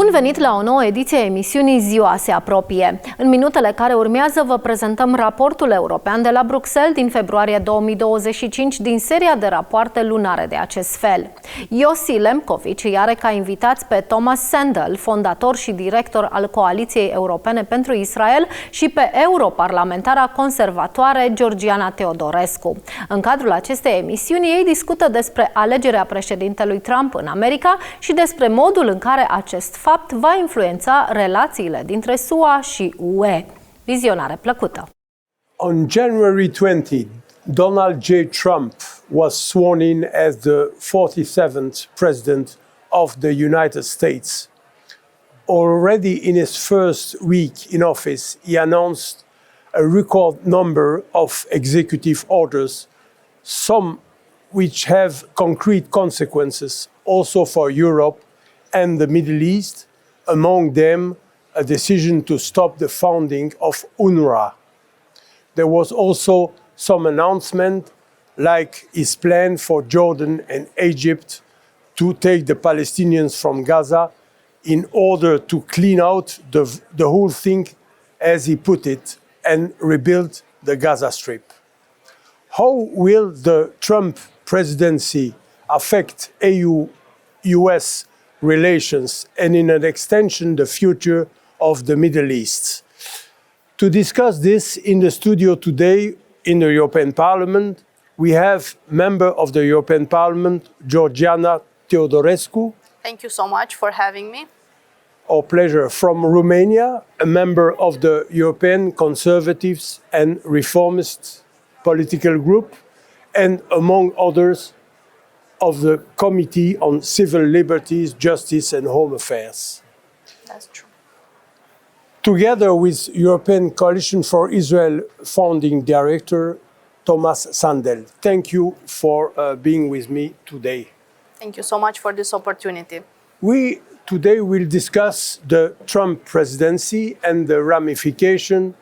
Bun venit la o nouă ediție a emisiunii Ziua se apropie. În minutele care urmează vă prezentăm raportul european de la Bruxelles din februarie 2025 din seria de rapoarte lunare de acest fel. Iosi Lemkovici îi are ca invitați pe Tomas Sandell, fondator și director al Coaliției Europene pentru Israel, și pe europarlamentara conservatoare Georgiana Teodorescu. În cadrul acestei emisiuni ei discută despre alegerea președintelui Trump în America și despre modul în care acest fapt va influența relațiile dintre SUA și UE. Vizionare plăcută! On January 20, Donald J. Trump was sworn in as the 47th President of the United States. Already in his first week in office, he announced a record number of executive orders, some which have concrete consequences also for Europe and the Middle East, among them a decision to stop the funding of UNRWA. There was also some announcement, like his plan for Jordan and Egypt to take the Palestinians from Gaza in order to clean out the whole thing, as he put it, and rebuild the Gaza Strip. How will the Trump presidency affect EU-US relations and, in an extension, the future of the Middle East? To discuss this in the studio today in the European Parliament, we have member of the European Parliament, Georgiana Teodorescu. Thank you so much for having me. Our pleasure. From Romania, a member of the European Conservatives and Reformists political group, and among others, of the Committee on Civil Liberties, Justice and Home Affairs. That's true. Together with European Coalition for Israel founding director, Tomas Sandell. Thank you for being with me today. Thank you so much for this opportunity. We today will discuss the Trump presidency and the ramification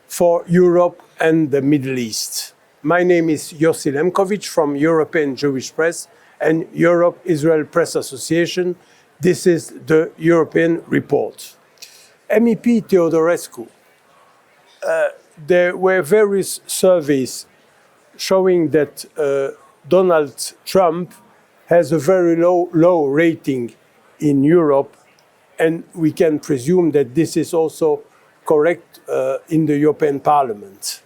for Europe and the Middle East. My name is Iosi Lemkovici from European Jewish Press and Europe-Israel Press Association. This is the European Report. MEP Teodorescu, there were various surveys showing that Donald Trump has a very low rating in Europe, and we can presume that this is also correct in the European Parliament.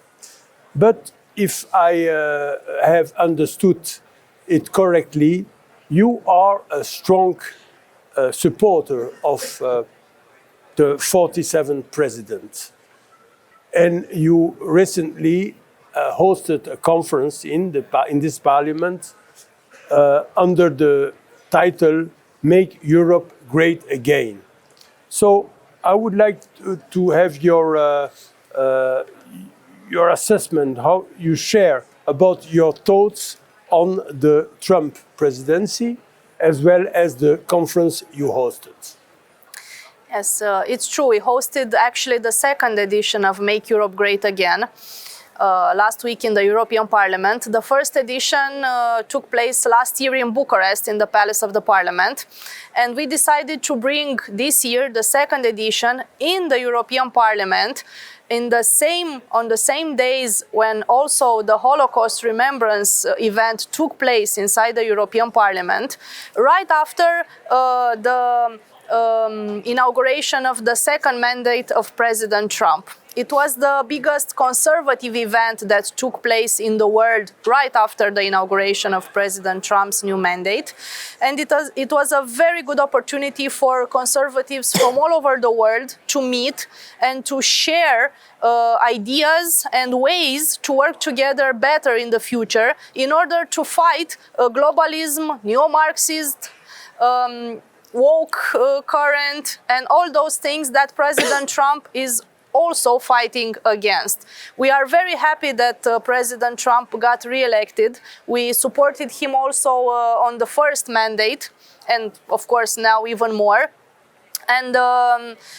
But if I have understood it correctly, you are a strong supporter of the 47th president. And you recently hosted a conference in this parliament under the title, Make Europe Great Again. So I would like to have your assessment, how you share about your thoughts on the Trump presidency, as well as the conference you hosted. Yes, it's true. We hosted actually the second edition of Make Europe Great Again last week in the European Parliament. The first edition took place last year in Bucharest in the Palace of the Parliament. And we decided to bring this year the second edition in the European Parliament on the same days when also the Holocaust Remembrance event took place inside the European Parliament, right after the inauguration of the second mandate of President Trump. It was the biggest conservative event that took place in the world right after the inauguration of President Trump's new mandate. And it was a very good opportunity for conservatives from all over the world to meet and to share ideas and ways to work together better in the future in order to fight globalism, neo-Marxist, woke current, and all those things that President Trump is also fighting against. We are very happy that President Trump got re-elected. We supported him also on the first mandate, and of course now even more. And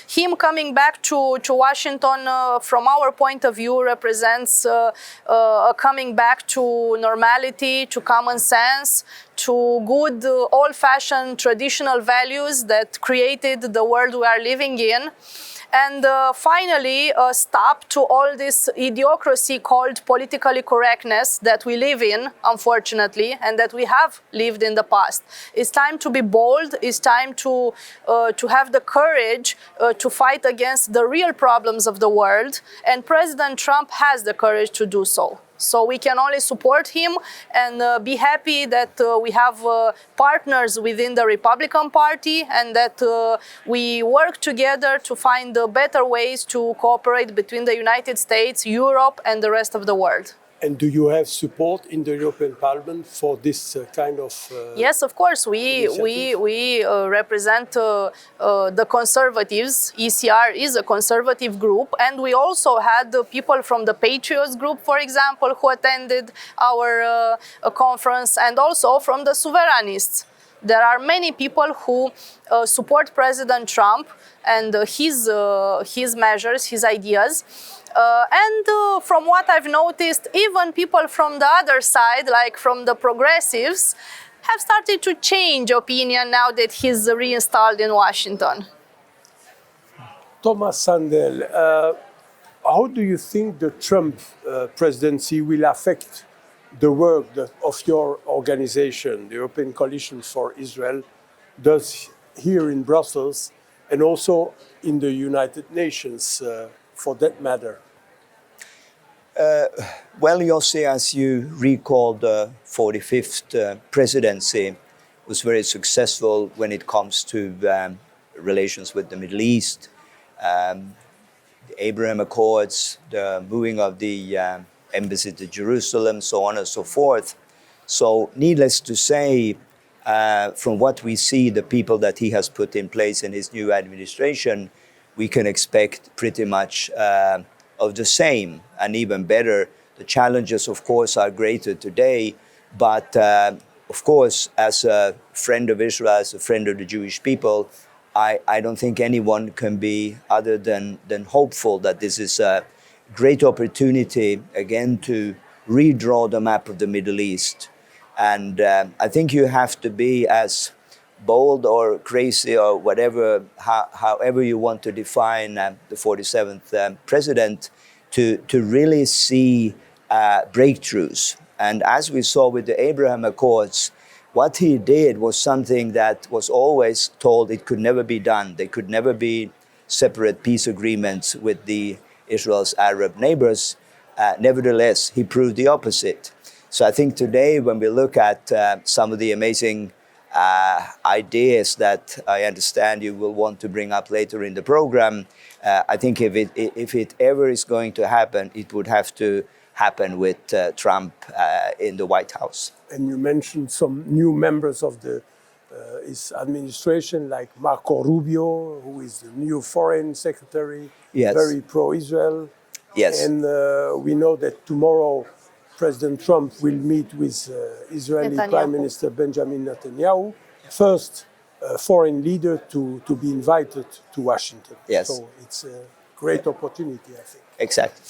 him coming back to Washington, from our point of view, represents a coming back to normality, to common sense, to good old-fashioned traditional values that created the world we are living in. And finally, a stop to all this idiocracy called politically correctness that we live in, unfortunately, and that we have lived in the past. It's time to be bold. It's time to have the courage to fight against the real problems of the world. And President Trump has the courage to do so. So we can only support him and be happy that we have partners within the Republican Party and that we work together to find better ways to cooperate between the United States, Europe, and the rest of the world. And do you have support in the European Parliament for this kind of Yes, of course. We represent the conservatives. ECR is a conservative group. And we also had people from the Patriots group, for example, who attended our conference, and also from the Souverainists. There are many people who support President Trump and his measures, his ideas. And from what I've noticed, even people from the other side, like from the progressives, have started to change opinion now that he's reinstalled in Washington. Tomas Sandell, how do you think the Trump presidency will affect the work of your organization, the European Coalition for Israel, does here in Brussels and also in the United Nations, for that matter? Well, Yossi, as you recall, the 45th presidency was very successful when it comes to relations with the Middle East, the Abraham Accords, the moving of the embassy to Jerusalem, so on and so forth. So needless to say, from what we see, the people that he has put in place in his new administration, we can expect pretty much of the same, and even better. The challenges, of course, are greater today, but of course, as a friend of Israel, as a friend of the Jewish people, I don't think anyone can be other than hopeful that this is a great opportunity, again, to redraw the map of the Middle East. And I think you have to be as bold or crazy or whatever, however you want to define the 47th president, to really see breakthroughs. And as we saw with the Abraham Accords, what he did was something that was always told it could never be done. There could never be separate peace agreements with Israel's Arab neighbors. Nevertheless, he proved the opposite. So I think today, when we look at some of the amazing ideas that I understand you will want to bring up later in the program, I think if it ever is going to happen, it would have to happen with Trump in the White House. And you mentioned some new members of his administration, like Marco Rubio, who is the new foreign secretary, Yes. very pro-Israel. Yes. And we know that tomorrow President Trump will meet with Israeli Netanyahu. Prime Minister Benjamin Netanyahu, first foreign leader to be invited to Washington. Yes. So it's a great opportunity, I think. Exactly.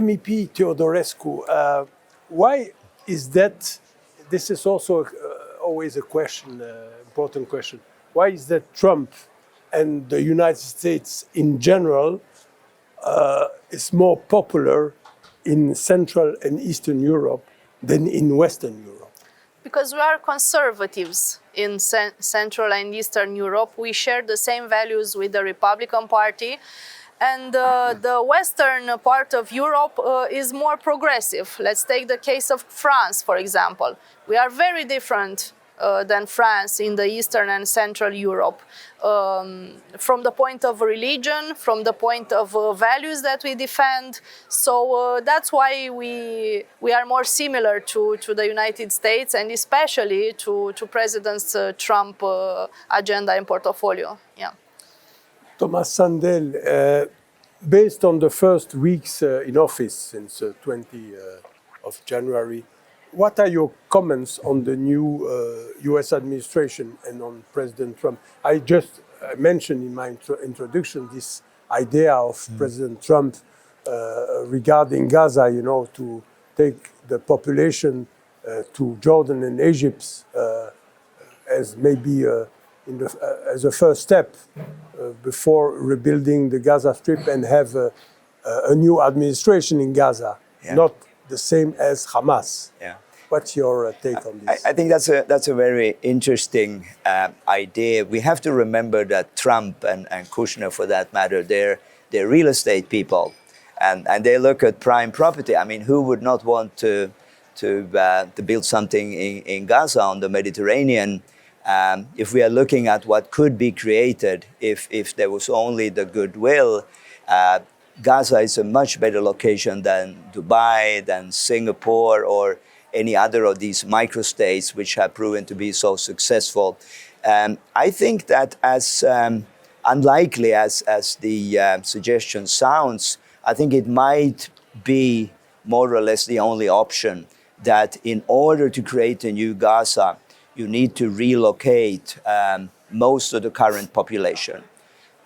MEP Teodorescu, why is that? This is also always a question, important question. Why is that Trump and the United States in general is more popular in Central and Eastern Europe than in Western Europe? Because we are conservatives in Central and Eastern Europe. We share the same values with the Republican Party. And the western part of Europe is more progressive. Let's take the case of France, for example. We are very different than France in the Eastern and Central Europe. From the point of religion, from the point of values that we defend. So that's why we are more similar to the United States, and especially to President Trump agenda and portfolio. Yeah. Tomas Sandell, based on the first weeks in office since 20 of January, what are your comments on the new U.S. administration and on President Trump? I just I mentioned in my introduction this idea of President Trump regarding Gaza, you know, to take the population to Jordan and Egypt as maybe as a first step before rebuilding the Gaza Strip and have a new administration in Gaza, not the same as Hamas. Yeah. What's your take on this? I think that's a very interesting idea. We have to remember that Trump and Kushner, for that matter, they're real estate people, and they look at prime property. I mean, who would not want to build something in Gaza on the Mediterranean? If we are looking at what could be created if there was only the goodwill, Gaza is a much better location than Dubai, than Singapore, or any other of these microstates which have proven to be so successful. I think that as unlikely as the suggestion sounds, I think it might be more or less the only option, that in order to create a new Gaza, you need to relocate most of the current population.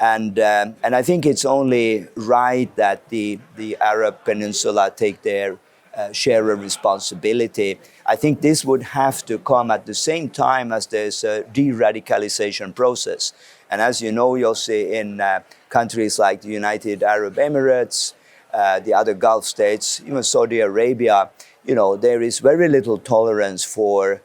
And I think it's only right that the Arab Peninsula take their share of responsibility. I think this would have to come at the same time as there's a de-radicalization process. And as you know, Yossi, in countries like the United Arab Emirates, the other Gulf states, even Saudi Arabia, you know, there is very little tolerance for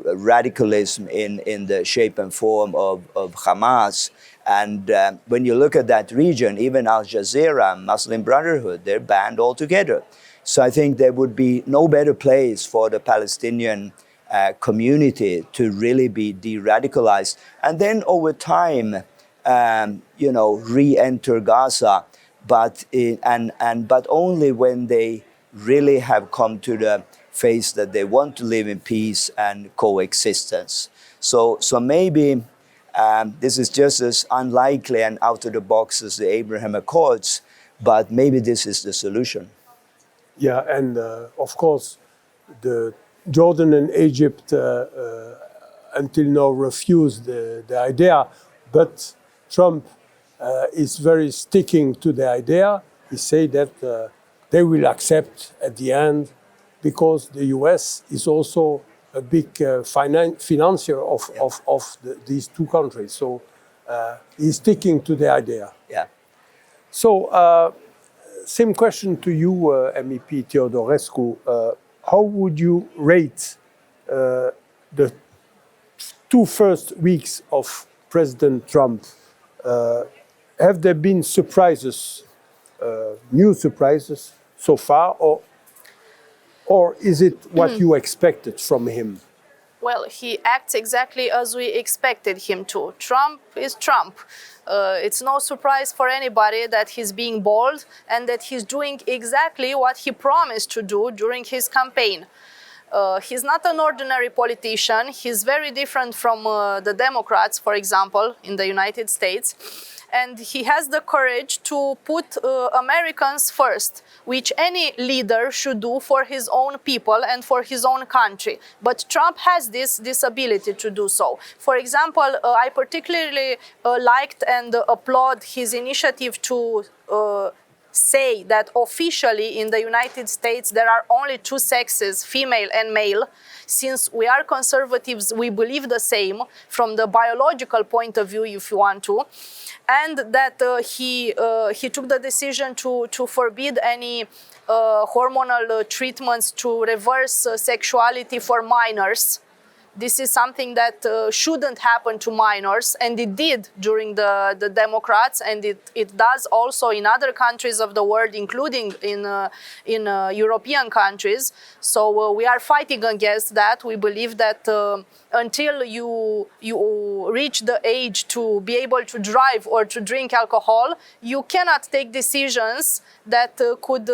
radicalism in the shape and form of Hamas. And when you look at that region, even Al Jazeera, Muslim Brotherhood, they're banned altogether. So I think there would be no better place for the Palestinian community to really be de-radicalized. And then over time, you know, re-enter Gaza, but only when they really have come to the phase that they want to live in peace and coexistence. So maybe this is just as unlikely and out of the box as the Abraham Accords, but maybe this is the solution. Yeah, and of course, the Jordan and Egypt until now refused the idea, but Trump is very sticking to the idea. He said that they will accept at the end, because the US is also a big financier of these two countries. So he's sticking to the idea. Yeah. So same question to you, MEP Teodorescu. How would you rate the 2 first weeks of President Trump? Have there been surprises, new surprises so far, or is it what you expected from him? Well, he acts exactly as we expected him to. Trump is Trump. It's no surprise for anybody that he's being bold and that he's doing exactly what he promised to do during his campaign. He's not an ordinary politician. He's very different from the Democrats, for example, in the United States. And he has the courage to put Americans first, which any leader should do for his own people and for his own country. But Trump has this ability to do so. For example, I particularly liked and applaud his initiative to say that officially in the United States there are only 2 sexes, female and male. Since we are conservatives, we believe the same from the biological point of view, if you want to. And that he took the decision to forbid any hormonal treatments to reverse sexuality for minors. This is something that shouldn't happen to minors, and it did during the Democrats, and it does also in other countries of the world, including in European countries. So we are fighting against that. We believe that until you reach the age to be able to drive or to drink alcohol, you cannot take decisions that could,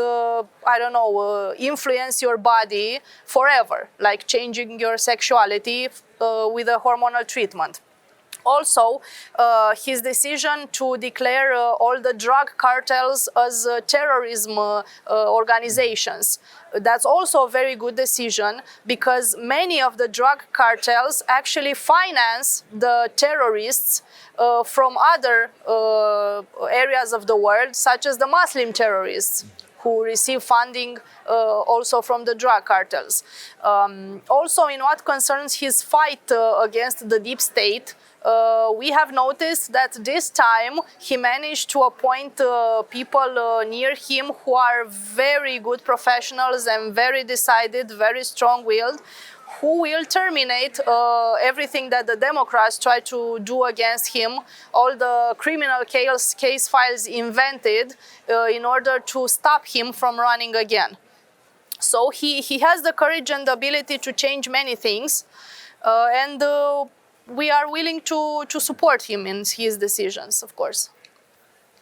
influence your body forever, like changing your sexuality with a hormonal treatment. Also, his decision to declare all the drug cartels as terrorism organizations. That's also a very good decision, because many of the drug cartels actually finance the terrorists from other areas of the world, such as the Muslim terrorists, who receive funding also from the drug cartels. Also, in what concerns his fight against the deep state, we have noticed that this time he managed to appoint people near him who are very good professionals and very decided, very strong-willed, who will terminate everything that the Democrats try to do against him, all the criminal case files invented in order to stop him from running again. So he has the courage and the ability to change many things, and we are willing to support him in his decisions, of course.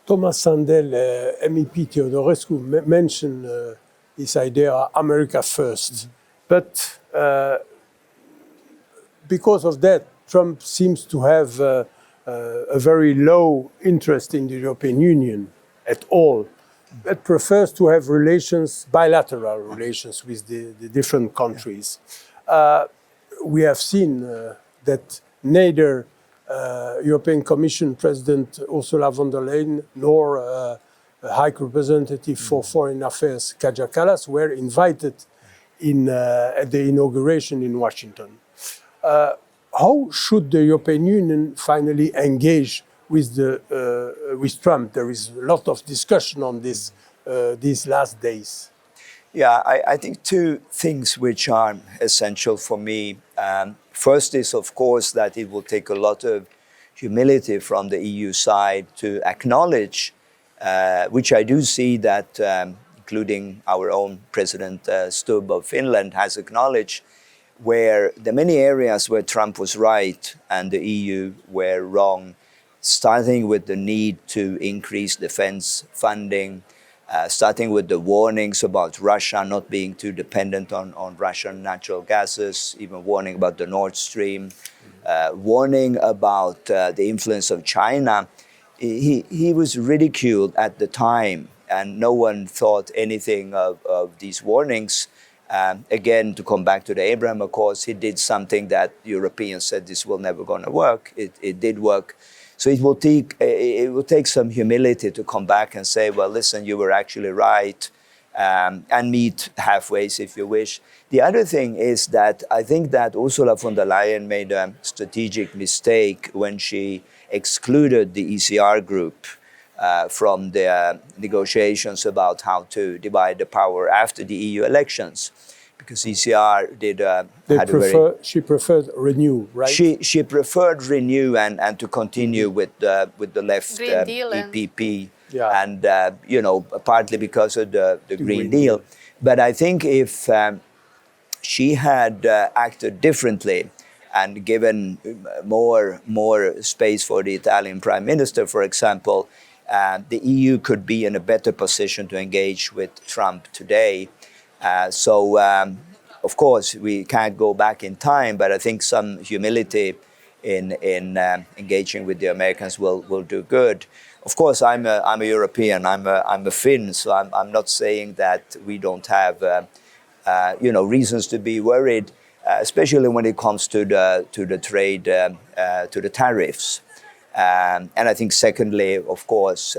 Tomas Sandell, MEP Teodorescu, mentioned this idea, America first. But because of that, Trump seems to have a very low interest in the European Union at all, but prefers to have relations, bilateral relations with the different countries. We have seen that neither European Commission President Ursula von der Leyen nor High Representative for Foreign Affairs Kaja Kallas were invited at the inauguration in Washington. How should the European Union finally engage with Trump? There is a lot of discussion on this these last days. Yeah, I think two things which are essential for me. First is, of course, that it will take a lot of humility from the EU side to acknowledge, which I do see that, including our own President Stubb of Finland has acknowledged, where the many areas where Trump was right and the EU were wrong, starting with the need to increase defense funding, starting with the warnings about Russia not being too dependent on Russian natural gases, even warning about the Nord Stream, warning about the influence of China. He was ridiculed at the time, and no one thought anything of these warnings. Again, to come back to the Abraham Accords, he did something that Europeans said this will never going to work. It did work. So it will take some humility to come back and say, well, listen, you were actually right, and meet halfway if you wish. The other thing is that I think that Ursula von der Leyen made a strategic mistake when she excluded the ECR group from the negotiations about how to divide the power after the EU elections. Because ECR she preferred Renew, right? She preferred Renew and to continue with the left Green Deal EPP, and partly because of the Green Deal. But I think if she had acted differently and given more space for the Italian Prime Minister, for example, the EU could be in a better position to engage with Trump today. Of course, we can't go back in time, but I think some humility in engaging with the Americans will do good. Of course, I'm a European, I'm a Finn, so I'm not saying that we don't have reasons to be worried, especially when it comes to the trade, to the tariffs. And I think secondly, of course,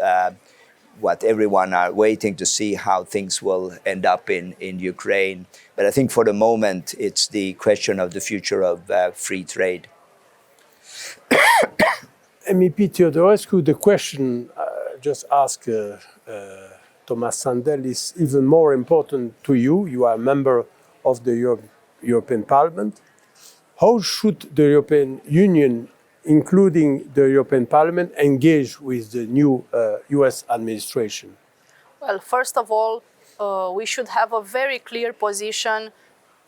what everyone are waiting to see how things will end up in Ukraine. But I think for the moment, it's the question of the future of free trade. MEP Teodorescu, the question just asked Tomas Sandell is even more important to you. You are a member of the European Parliament. How should the European Union, including the European Parliament, engage with the new US administration? Well, first of all, we should have a very clear position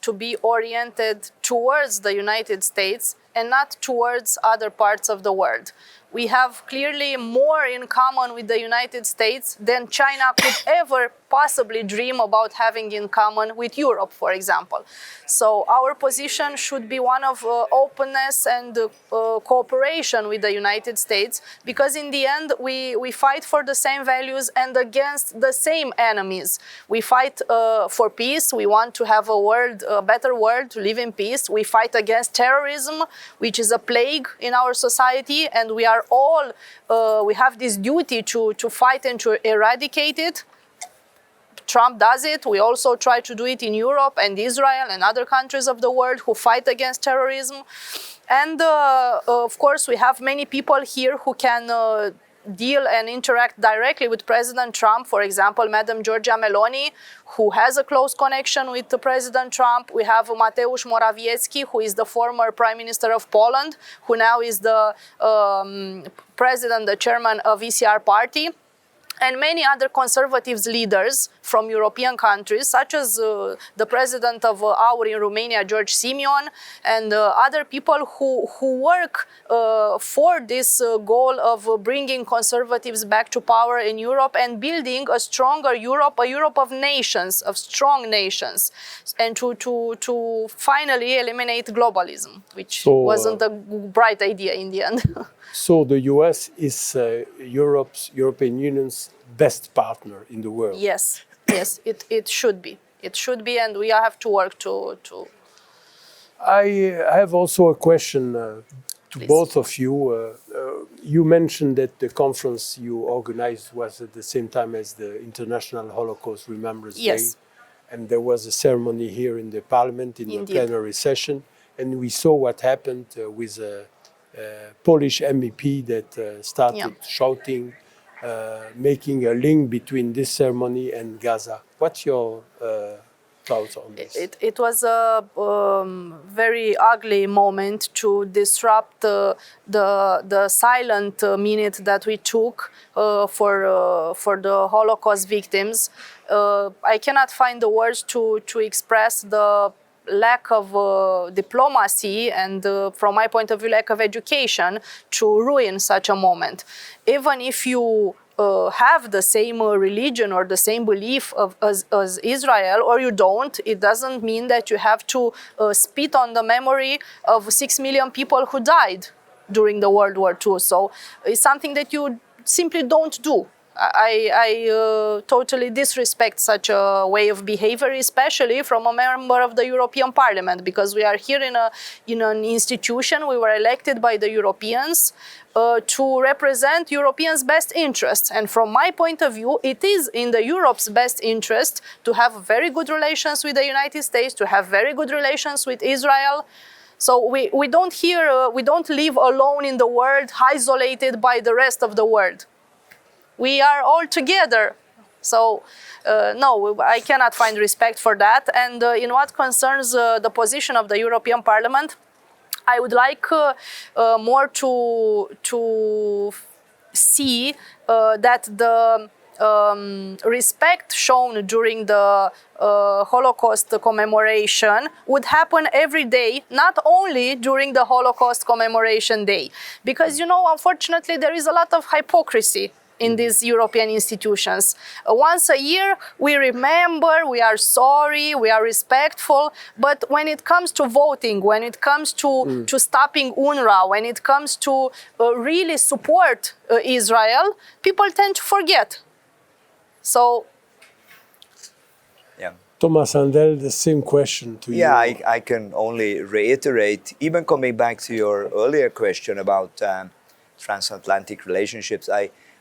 to be oriented towards the United States and not towards other parts of the world. We have clearly more in common with the United States than China could ever possibly dream about having in common with Europe, for example. So our position should be one of openness and cooperation with the United States, because in the end we fight for the same values and against the same enemies. We fight for peace. We want to have a better world, to live in peace. We fight against terrorism, which is a plague in our society, and we are all we have this duty to fight and to eradicate it. Trump does it. We also try to do it in Europe and Israel and other countries of the world who fight against terrorism. And of course, we have many people here who can deal and interact directly with President Trump. For example, Madam Giorgia Meloni, who has a close connection with President Trump. We have Mateusz Morawiecki, who is the former Prime Minister of Poland, who now is the president, the chairman of ECR party. And many other conservative leaders from European countries, such as the president of AUR in Romania, George Simion, and other people who work for this goal of bringing conservatives back to power in Europe and building a stronger Europe, a Europe of nations, of strong nations, and to finally eliminate globalism, which wasn't a bright idea in the end. So the US is European Union's best partner in the world. Yes, yes, it should be. It should be, and we have to work to. I have also a question to Please. both of you. You mentioned that the conference you organized was at the same time as the International Holocaust Remembrance Yes. Day. And there was a ceremony here in the Parliament in Indeed. the plenary session. And we saw what happened with a Polish MEP that started shouting, making a link between this ceremony and Gaza. What's your thoughts on this? It was a very ugly moment to disrupt the silent minute that we took for the Holocaust victims. I cannot find the words to express the lack of diplomacy and, from my point of view, lack of education to ruin such a moment. Even if you have the same religion or the same belief as Israel, or you don't, it doesn't mean that you have to spit on the memory of 6 million people who died during the World War II. So it's something that you simply don't do. I totally disrespect such a way of behavior, especially from a member of the European Parliament, because we are here in an institution. We were elected by the Europeans to represent Europeans' best interests. And from my point of view, it is in Europe's best interest to have very good relations with the United States, to have very good relations with Israel. So we don't live alone in the world, isolated by the rest of the world. We are all together. So, no, I cannot find respect for that. And in what concerns the position of the European Parliament, I would like more to see that the respect shown during the Holocaust commemoration would happen every day, not only during the Holocaust commemoration day. Because, unfortunately, there is a lot of hypocrisy in these European institutions. Once a year, we remember, we are sorry, we are respectful, but when it comes to voting, when it comes to stopping UNRWA, when it comes to really support Israel, people tend to forget. So, Tomas Sandell, the same question to you. Yeah, I can only reiterate, even coming back to your earlier question about transatlantic relationships,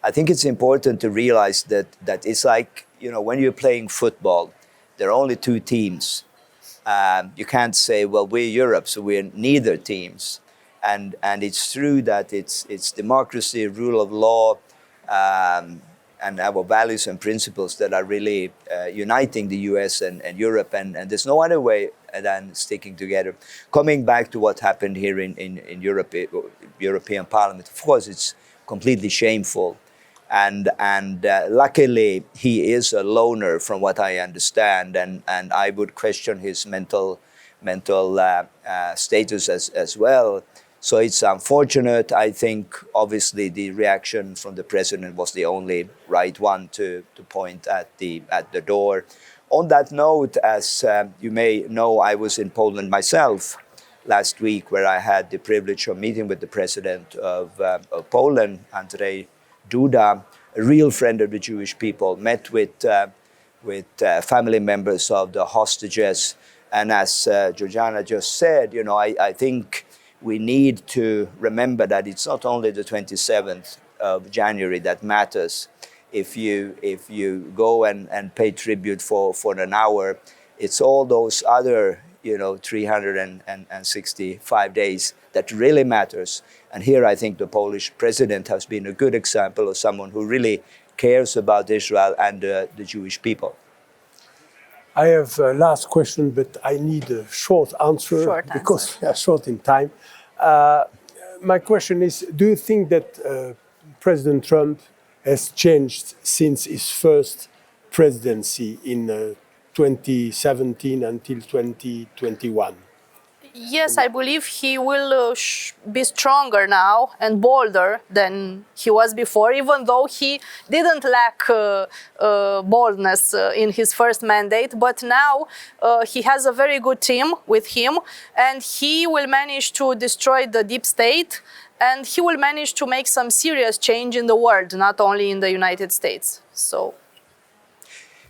I think it's important to realize that it's like, when you're playing football, there are only two teams. You can't say, well, we're Europe, so we're neither teams. And it's true that it's democracy, rule of law, and our values and principles that are really uniting the US and Europe. And there's no other way than sticking together. Coming back to what happened here in Europe, European Parliament, of course, it's completely shameful. And luckily, he is a loner, from what I understand, and I would question his mental status as well. So it's unfortunate. I think obviously the reaction from the president was the only right one to point at the door. On that note, as you may know, I was in Poland myself last week, where I had the privilege of meeting with the president of Poland, Andrzej Duda, a real friend of the Jewish people, met with family members of the hostages. And as Georgiana just said, you know, I think we need to remember that it's not only the 27th of January that matters. If you go and pay tribute for an hour, it's all those other, you know, 365 days that really matters. And here I think the Polish president has been a good example of someone who really cares about Israel and the Jewish people. I have a last question, but I need a short answer because we are short in time. My question is, do you think that President Trump has changed since his first presidency in 2017 until 2021? Yes, I believe he will be stronger now and bolder than he was before, even though he didn't lack boldness in his first mandate. But now he has a very good team with him, and he will manage to destroy the deep state, and he will manage to make some serious change in the world, not only in the United States. So.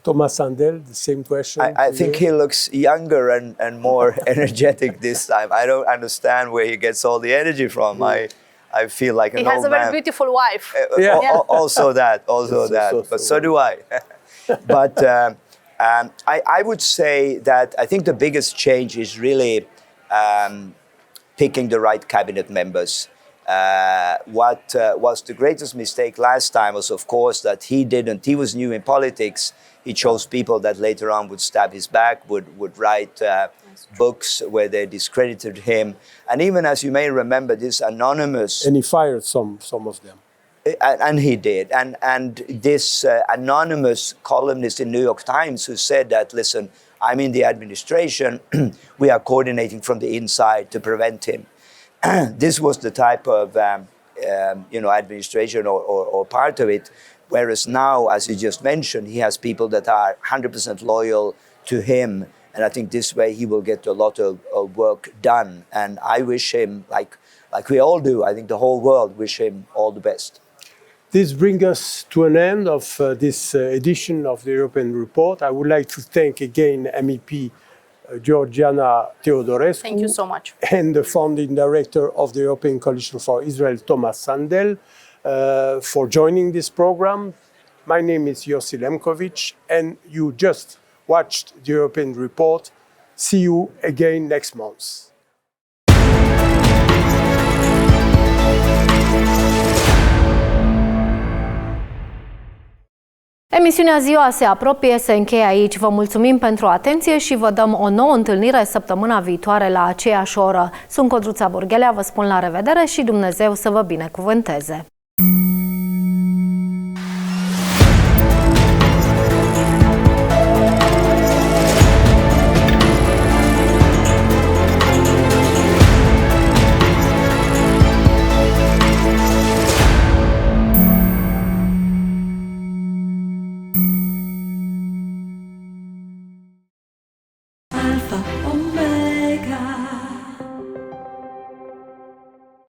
Tomas Sandell, the same question. I think he looks younger and more energetic this time. I don't understand where he gets all the energy from. I feel like an old man. He has a very beautiful wife. Also that. But so do I. But I would say that I think the biggest change is really picking the right cabinet members. What was the greatest mistake last time was, of course, that he was new in politics. He chose people that later on would stab his back, would write books where they discredited him. And even, as you may remember, this anonymous... And he fired some of them. And he did. And this anonymous columnist in New York Times who said that, listen, I'm in the administration, we are coordinating from the inside to prevent him. This was the type of administration or part of it. Whereas now, as you just mentioned, he has people that are 100% loyal to him. And I think this way he will get a lot of work done. And I wish him, like we all do, I think the whole world wish him all the best. This brings us to an end of this edition of the European Report. I would like to thank again MEP Georgiana Teodorescu. Thank you so much. And the founding director of the European Coalition for Israel, Tomas Sandell, for joining this program. My name is Yossi Lemkovic, and you just watched the European Report. See you again next month. Emisiunea Ziua se apropie, se încheie aici. Vă mulțumim pentru atenție și vă dăm o nouă întâlnire săptămâna viitoare la aceeași oră. Sunt Codruța Burghelea, vă spun la revedere și Dumnezeu să vă binecuvânteze!